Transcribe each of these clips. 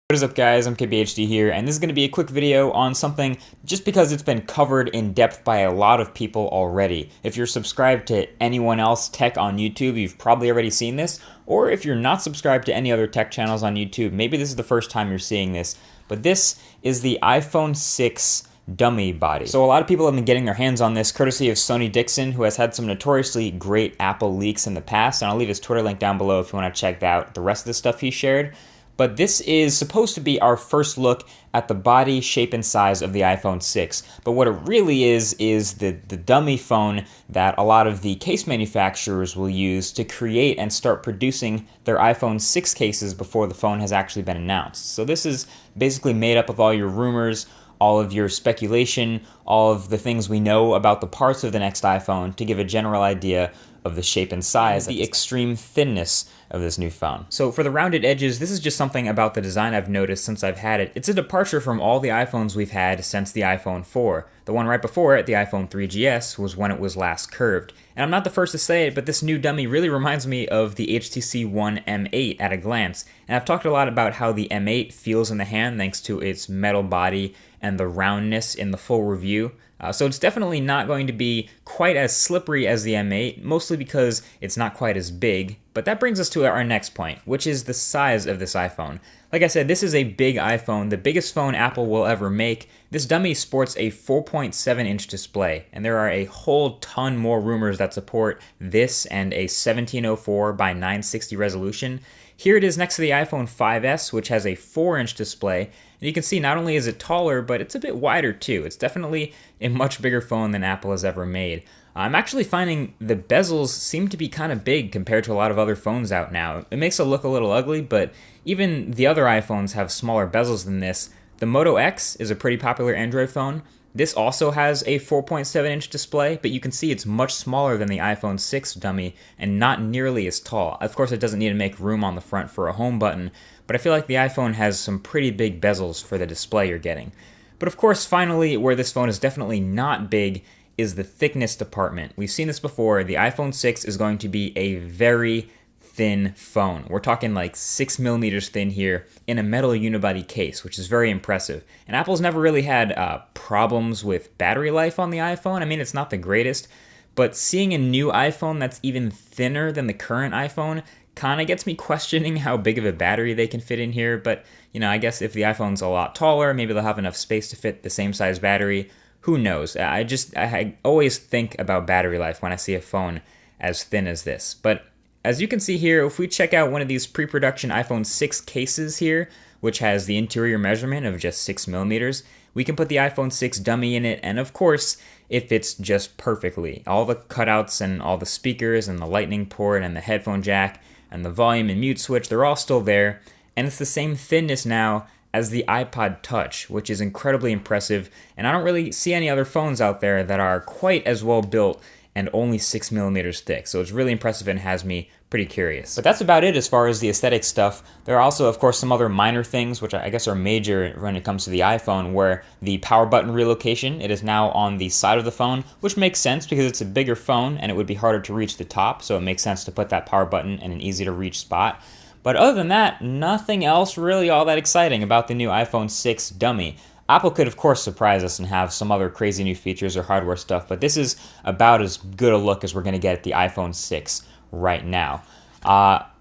What is up, guys? I'm KBHD here, and this is going to be a quick video on something just because it's been covered in depth by a lot of people already. If you're subscribed to anyone else tech on YouTube, you've probably already seen this, or if you're not subscribed to any other tech channels on YouTube, maybe this is the first time you're seeing this, but this is the iPhone 6 dummy body. So a lot of people have been getting their hands on this courtesy of Sony Dixon, who has had some notoriously great Apple leaks in the past, and I'll leave his Twitter link down below if you want to check out the rest of the stuff he shared. But this is supposed to be our first look at the body, shape, and size of the iPhone 6. But what it really is the dummy phone that a lot of the case manufacturers will use to create and start producing their iPhone 6 cases before the phone has actually been announced. So this is basically made up of all your rumors, all of your speculation, all of the things we know about the parts of the next iPhone to give a general idea of the shape and size, the extreme thinness of this new phone. So for the rounded edges, this is just something about the design I've noticed since I've had it. It's a departure from all the iPhones we've had since the iPhone 4. The one right before it, the iPhone 3GS, was when it was last curved. And I'm not the first to say it, but this new dummy really reminds me of the HTC One M8 at a glance. And I've talked a lot about how the M8 feels in the hand thanks to its metal body and the roundness in the full review. So it's definitely not going to be quite as slippery as the M8, mostly because it's not quite as big. But that brings us to our next point, which is the size of this iPhone. Like I said, this is a big iPhone, the biggest phone Apple will ever make. This dummy sports a 4.7-inch display, and there are a whole ton more rumors that support this and a 1704 by 960 resolution. Here it is next to the iPhone 5S, which has a 4-inch display, and you can see not only is it taller, but it's a bit wider too. It's definitely a much bigger phone than Apple has ever made. I'm actually finding the bezels seem to be kind of big compared to a lot of other phones out now. It makes it look a little ugly, but even the other iPhones have smaller bezels than this. The Moto X is a pretty popular Android phone. This also has a 4.7-inch display, but you can see it's much smaller than the iPhone 6 dummy and not nearly as tall. Of course, it doesn't need to make room on the front for a home button, but I feel like the iPhone has some pretty big bezels for the display you're getting. But of course, finally, where this phone is definitely not big is the thickness department. We've seen this before. The iPhone 6 is going to be a very thin phone. We're talking like 6 millimeters thin here in a metal unibody case, which is very impressive. And Apple's never really had problems with battery life on the iPhone. I mean, it's not the greatest, but seeing a new iPhone that's even thinner than the current iPhone kind of gets me questioning how big of a battery they can fit in here. But, you know, I guess if the iPhone's a lot taller, maybe they'll have enough space to fit the same size battery. Who knows? I always think about battery life when I see a phone as thin as this. But as you can see here, if we check out one of these pre-production iPhone 6 cases here, which has the interior measurement of just 6 millimeters, we can put the iPhone 6 dummy in it, and of course, it fits just perfectly. All the cutouts and all the speakers and the lightning port and the headphone jack and the volume and mute switch, they're all still there, and it's the same thinness now as the iPod Touch, which is incredibly impressive, and I don't really see any other phones out there that are quite as well built and only 6 millimeters thick, so it's really impressive and has me pretty curious. But that's about it as far as the aesthetic stuff. There are also, of course, some other minor things, which I guess are major when it comes to the iPhone, where the power button relocation, it is now on the side of the phone, which makes sense because it's a bigger phone and it would be harder to reach the top, so it makes sense to put that power button in an easy to reach spot. But other than that, nothing else really all that exciting about the new iPhone 6 dummy. Apple could, of course, surprise us and have some other crazy new features or hardware stuff, but this is about as good a look as we're going to get at the iPhone 6 right now.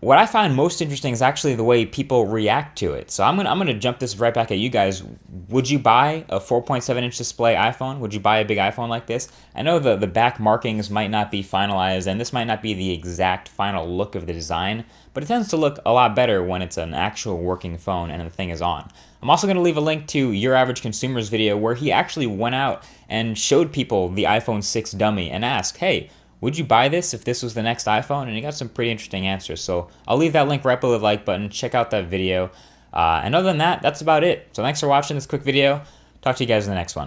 What I find most interesting is actually the way people react to it. So I'm gonna jump this right back at you guys. Would you buy a 4.7-inch display iPhone? Would you buy a big iPhone like this? I know the back markings might not be finalized, and this might not be the exact final look of the design, but it tends to look a lot better when it's an actual working phone and the thing is on. I'm also going to leave a link to Your Average Consumer's video where he actually went out and showed people the iPhone 6 dummy and asked, hey, would you buy this if this was the next iPhone? And he got some pretty interesting answers. So I'll leave that link right below the like button. Check out that video. And other than that, that's about it. So thanks for watching this quick video. Talk to you guys in the next one.